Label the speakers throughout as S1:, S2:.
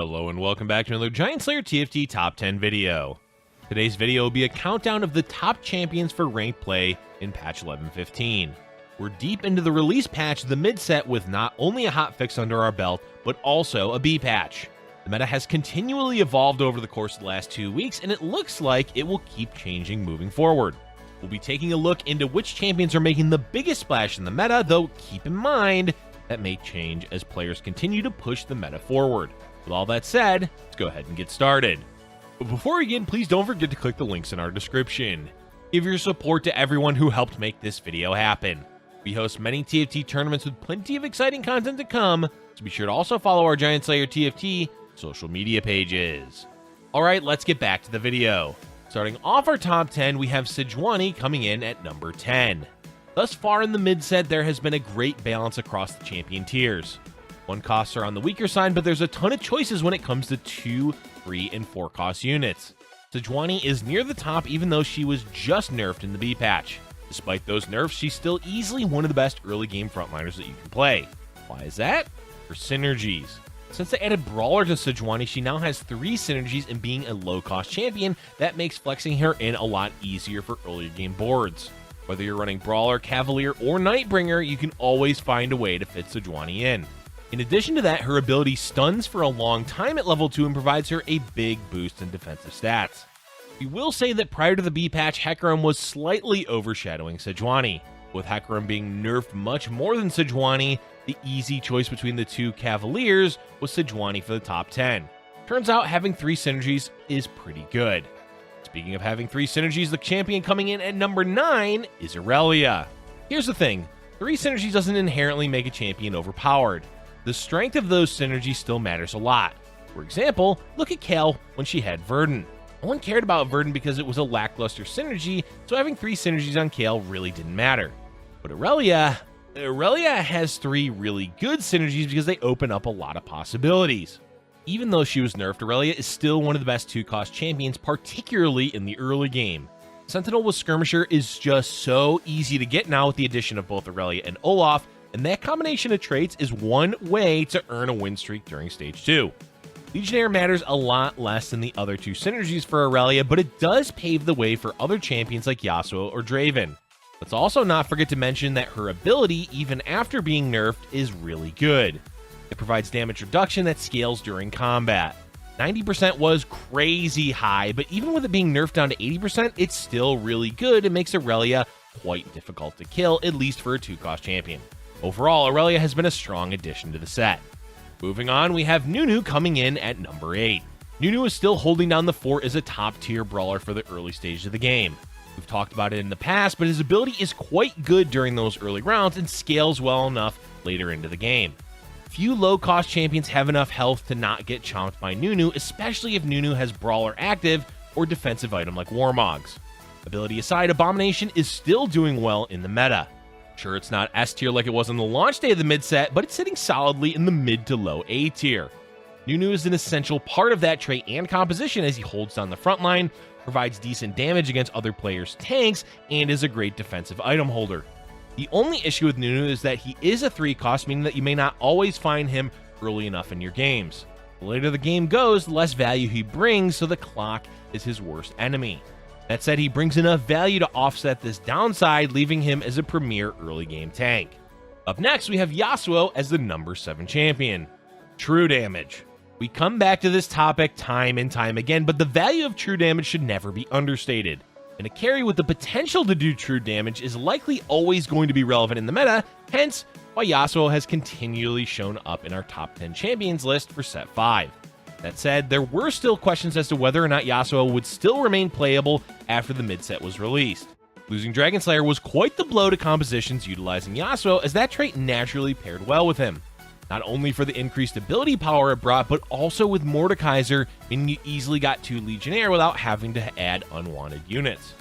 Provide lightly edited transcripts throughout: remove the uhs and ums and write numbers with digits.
S1: Hello and welcome back to another GiantSlayerTV Top 10 video. Today's video will be a countdown of the top champions for ranked play in patch 11.15. We're deep into the release patch of the mid-set with not only a hotfix under our belt, but also a B patch. The meta has continually evolved over the course of the last 2 weeks, and it looks like it will keep changing moving forward. We'll be taking a look into which champions are making the biggest splash in the meta, though keep in mind that may change as players continue to push the meta forward. With all that said, let's go ahead and get started. But before we begin, please don't forget to click the links in our description. Give your support to everyone who helped make this video happen. We host many TFT tournaments with plenty of exciting content to come, so be sure to also follow our GiantSlayerTV social media pages. Alright, let's get back to the video. Starting off our top 10, we have Sejuani coming in at number 10. Thus far in the mid-set, there has been a great balance across the champion tiers. 1 costs are on the weaker side, but there's a ton of choices when it comes to 2, 3, and 4 cost units. Sejuani is near the top even though she was just nerfed in the B patch. Despite those nerfs, she's still easily one of the best early game frontliners that you can play. Why is that? Her synergies. Since they added Brawler to Sejuani, she now has 3 synergies, and being a low cost champion, that makes flexing her in a lot easier for earlier game boards. Whether you're running Brawler, Cavalier, or Nightbringer, you can always find a way to fit Sejuani in. In addition to that, her ability stuns for a long time at level 2 and provides her a big boost in defensive stats. We will say that prior to the B patch, Hecarim was slightly overshadowing Sejuani. With Hecarim being nerfed much more than Sejuani, the easy choice between the 2 Cavaliers was Sejuani for the top 10. Turns out having 3 synergies is pretty good. Speaking of having 3 synergies, the champion coming in at number 9 is Irelia. Here's the thing, 3 synergies doesn't inherently make a champion overpowered. The strength of those synergies still matters a lot. For example, look at Kayle when she had Verdant. No one cared about Verdant because it was a lackluster synergy, so having 3 synergies on Kayle really didn't matter. But Irelia has 3 really good synergies because they open up a lot of possibilities. Even though she was nerfed, Irelia is still one of the best 2-cost champions, particularly in the early game. Sentinel with Skirmisher is just so easy to get now with the addition of both Irelia and Olaf, and that combination of traits is one way to earn a win streak during Stage 2. Legionnaire matters a lot less than the other 2 synergies for Irelia, but it does pave the way for other champions like Yasuo or Draven. Let's also not forget to mention that her ability, even after being nerfed, is really good. It provides damage reduction that scales during combat. 90% was crazy high, but even with it being nerfed down to 80%, it's still really good and makes Irelia quite difficult to kill, at least for a 2-cost champion. Overall, Irelia has been a strong addition to the set. Moving on, we have Nunu coming in at number 8. Nunu is still holding down the fort as a top-tier brawler for the early stage of the game. We've talked about it in the past, but his ability is quite good during those early rounds and scales well enough later into the game. Few low-cost champions have enough health to not get chomped by Nunu, especially if Nunu has Brawler active or defensive item like Warmogs. Ability aside, Abomination is still doing well in the meta. Sure, it's not S tier like it was on the launch day of the mid-set, but it's sitting solidly in the mid to low A tier. Nunu is an essential part of that trait and composition as he holds down the front line, provides decent damage against other players' tanks, and is a great defensive item holder. The only issue with Nunu is that he is a 3-cost, meaning that you may not always find him early enough in your games. The later the game goes, the less value he brings, so the clock is his worst enemy. That said, he brings enough value to offset this downside, leaving him as a premier early game tank. Up next, we have Yasuo as the number 7 champion. True damage. We come back to this topic time and time again, but the value of true damage should never be understated. And a carry with the potential to do true damage is likely always going to be relevant in the meta, hence why Yasuo has continually shown up in our top 10 champions list for set 5. That said, there were still questions as to whether or not Yasuo would still remain playable after the mid-set was released. Losing Dragon Slayer was quite the blow to compositions utilizing Yasuo, as that trait naturally paired well with him. Not only for the increased ability power it brought, but also with Mordekaiser, meaning you easily got 2 Legionnaire without having to add unwanted units.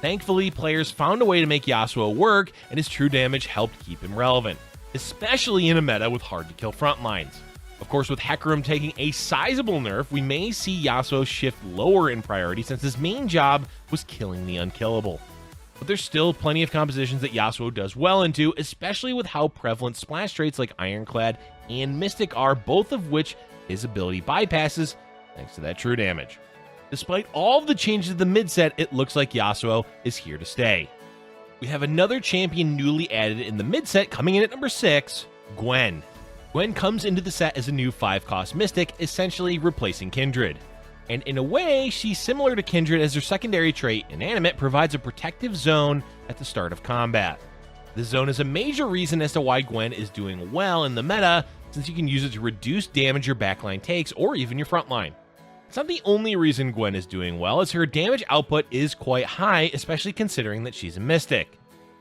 S1: Thankfully, players found a way to make Yasuo work, and his true damage helped keep him relevant, especially in a meta with hard-to-kill frontlines. Of course, with Hecarim taking a sizable nerf, we may see Yasuo shift lower in priority since his main job was killing the unkillable. But there's still plenty of compositions that Yasuo does well into, especially with how prevalent splash traits like Ironclad and Mystic are, both of which his ability bypasses thanks to that true damage. Despite all of the changes to the mid-set, it looks like Yasuo is here to stay. We have another champion newly added in the mid-set coming in at number 6, Gwen. Gwen comes into the set as a new 5-cost Mystic, essentially replacing Kindred. And in a way, she's similar to Kindred as her secondary trait, Inanimate, provides a protective zone at the start of combat. This zone is a major reason as to why Gwen is doing well in the meta, since you can use it to reduce damage your backline takes or even your frontline. It's not the only reason Gwen is doing well, as her damage output is quite high, especially considering that she's a Mystic.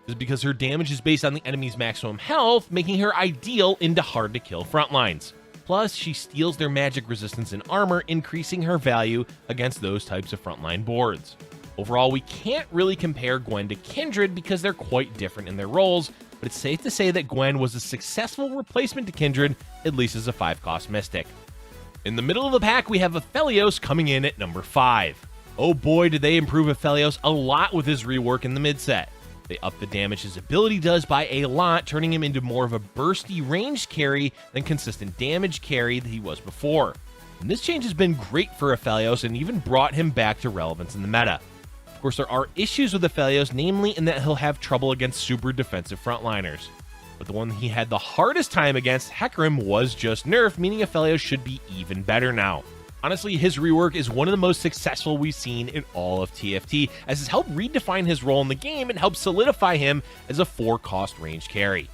S1: This is because her damage is based on the enemy's maximum health, making her ideal into hard-to-kill frontlines. Plus, she steals their magic resistance and armor, increasing her value against those types of frontline boards. Overall, we can't really compare Gwen to Kindred because they're quite different in their roles, but it's safe to say that Gwen was a successful replacement to Kindred, at least as a 5-cost Mystic. In the middle of the pack, we have a Felios coming in at number 5. Oh boy, did they improve a Felios a lot with his rework in the mid-set. They up the damage his ability does by a lot, turning him into more of a bursty ranged carry than consistent damage carry that he was before. And this change has been great for Felios and even brought him back to relevance in the meta. Of course, there are issues with Felios, namely in that he'll have trouble against super defensive frontliners. But the one he had the hardest time against, Hecarim, was just nerfed, meaning Felios should be even better now. Honestly, his rework is one of the most successful we've seen in all of TFT, as it's helped redefine his role in the game and helped solidify him as a 4-cost range carry.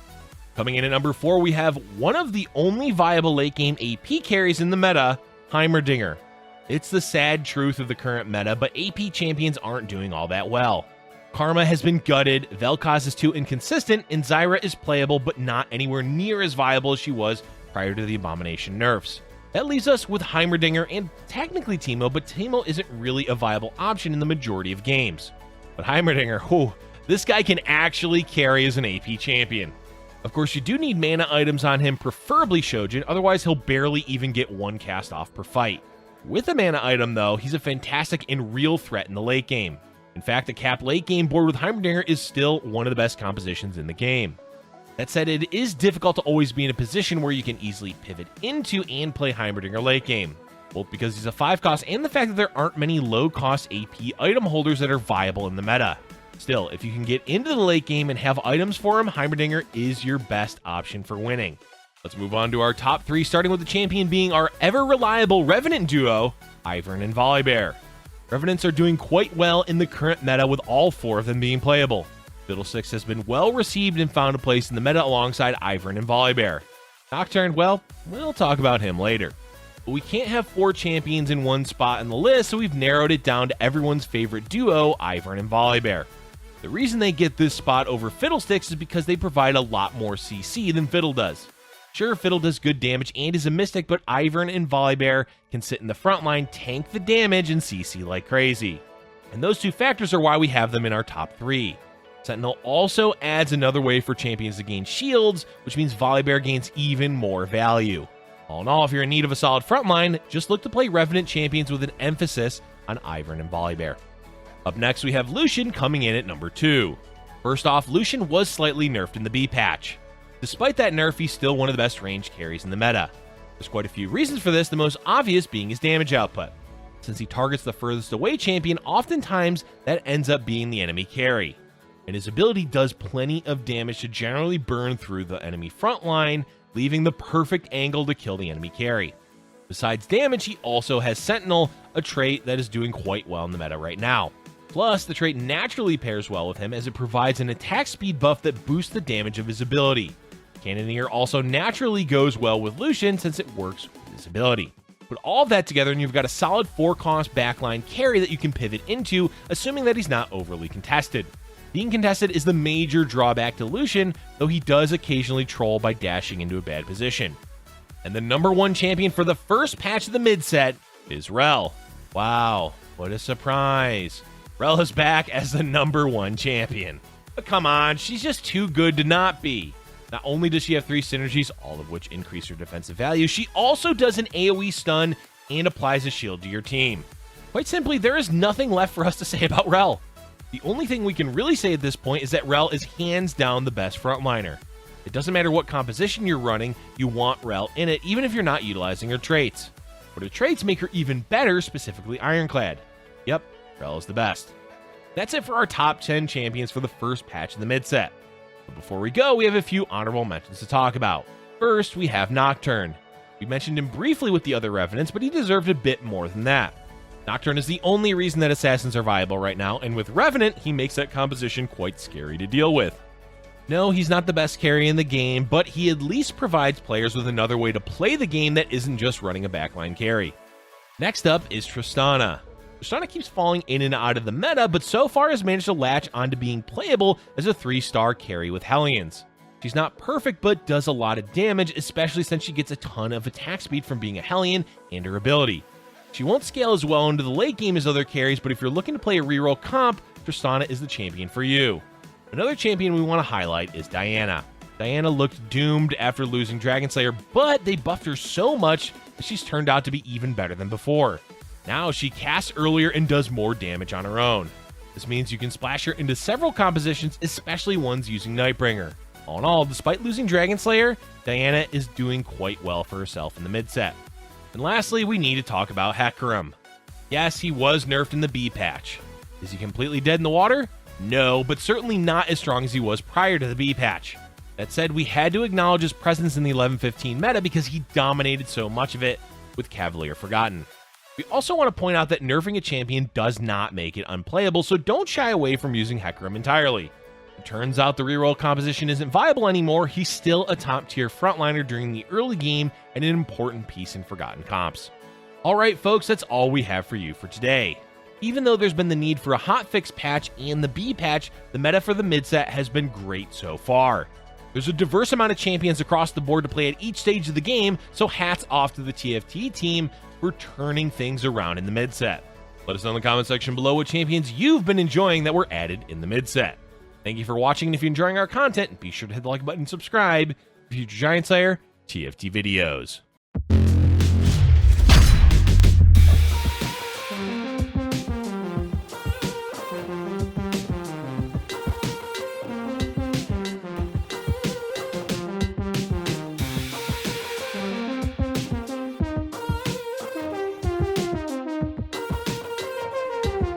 S1: Coming in at number 4, we have one of the only viable late game AP carries in the meta, Heimerdinger. It's the sad truth of the current meta, but AP champions aren't doing all that well. Karma has been gutted, Vel'Koz is too inconsistent, and Zyra is playable but not anywhere near as viable as she was prior to the Abomination nerfs. That leaves us with Heimerdinger and technically Teemo, but Teemo isn't really a viable option in the majority of games. But Heimerdinger, this guy can actually carry as an AP champion. Of course, you do need mana items on him, preferably Shojin, otherwise he'll barely even get one cast off per fight. With a mana item though, he's a fantastic and real threat in the late game. In fact, a cap late game board with Heimerdinger is still one of the best compositions in the game. That said, it is difficult to always be in a position where you can easily pivot into and play Heimerdinger late game, both because he's a 5-cost and the fact that there aren't many low-cost AP item holders that are viable in the meta. Still, if you can get into the late game and have items for him, Heimerdinger is your best option for winning. Let's move on to our top 3, starting with the champion being our ever-reliable Revenant duo, Ivern and Volibear. Revenants are doing quite well in the current meta, with all 4 of them being playable. Fiddlesticks has been well received and found a place in the meta alongside Ivern and Volibear. Nocturne, well, we'll talk about him later. But we can't have 4 champions in one spot in the list, so we've narrowed it down to everyone's favorite duo, Ivern and Volibear. The reason they get this spot over Fiddlesticks is because they provide a lot more CC than Fiddle does. Sure, Fiddle does good damage and is a Mystic, but Ivern and Volibear can sit in the front line, tank the damage, and CC like crazy. And those 2 factors are why we have them in our top 3. Sentinel also adds another way for champions to gain shields, which means Volibear gains even more value. All in all, if you're in need of a solid frontline, just look to play Revenant champions with an emphasis on Ivern and Volibear. Up next, we have Lucian coming in at number 2. First off, Lucian was slightly nerfed in the B patch. Despite that nerf, he's still one of the best range carries in the meta. There's quite a few reasons for this, the most obvious being his damage output. Since he targets the furthest away champion, oftentimes that ends up being the enemy carry. And his ability does plenty of damage to generally burn through the enemy front line, leaving the perfect angle to kill the enemy carry. Besides damage, he also has Sentinel, a trait that is doing quite well in the meta right now. Plus, the trait naturally pairs well with him as it provides an attack speed buff that boosts the damage of his ability. Cannoneer also naturally goes well with Lucian since it works with his ability. Put all of that together and you've got a solid 4-cost backline carry that you can pivot into, assuming that he's not overly contested. Being contested is the major drawback to Lucian, though he does occasionally troll by dashing into a bad position. And the number 1 champion for the first patch of the mid-set is Rell. Wow, what a surprise. Rell is back as the number 1 champion. But come on, she's just too good to not be. Not only does she have 3 synergies, all of which increase her defensive value, she also does an AoE stun and applies a shield to your team. Quite simply, there is nothing left for us to say about Rell. The only thing we can really say at this point is that Rell is hands down the best frontliner. It doesn't matter what composition you're running, you want Rell in it, even if you're not utilizing her traits. But her traits make her even better, specifically Ironclad. Yep, Rell is the best. That's it for our top 10 champions for the first patch in the mid-set. But before we go, we have a few honorable mentions to talk about. First, we have Nocturne. We mentioned him briefly with the other Revenants, but he deserved a bit more than that. Nocturne is the only reason that Assassins are viable right now, and with Revenant, he makes that composition quite scary to deal with. No, he's not the best carry in the game, but he at least provides players with another way to play the game that isn't just running a backline carry. Next up is Tristana. Tristana keeps falling in and out of the meta, but so far has managed to latch onto being playable as a 3-star carry with Hellions. She's not perfect, but does a lot of damage, especially since she gets a ton of attack speed from being a Hellion and her ability. She won't scale as well into the late game as other carries, but if you're looking to play a reroll comp, Tristana is the champion for you. Another champion we want to highlight is Diana. Diana looked doomed after losing Dragon Slayer, but they buffed her so much that she's turned out to be even better than before. Now she casts earlier and does more damage on her own. This means you can splash her into several compositions, especially ones using Nightbringer. All in all, despite losing Dragon Slayer, Diana is doing quite well for herself in the mid-set. And lastly, we need to talk about Hecarim. Yes, he was nerfed in the B patch. Is he completely dead in the water? No, but certainly not as strong as he was prior to the B patch. That said, we had to acknowledge his presence in the 11-15 meta because he dominated so much of it with Cavalier Forgotten. We also want to point out that nerfing a champion does not make it unplayable, so don't shy away from using Hecarim entirely. It turns out the reroll composition isn't viable anymore, he's still a top tier frontliner during the early game and an important piece in Forgotten comps. Alright folks, that's all we have for you for today. Even though there's been the need for a hotfix patch and the B patch, the meta for the mid-set has been great so far. There's a diverse amount of champions across the board to play at each stage of the game, so hats off to the TFT team for turning things around in the mid-set. Let us know in the comment section below what champions you've been enjoying that were added in the mid-set. Thank you for watching, and if you're enjoying our content, be sure to hit the like button and subscribe for future Giant Slayer TFT videos.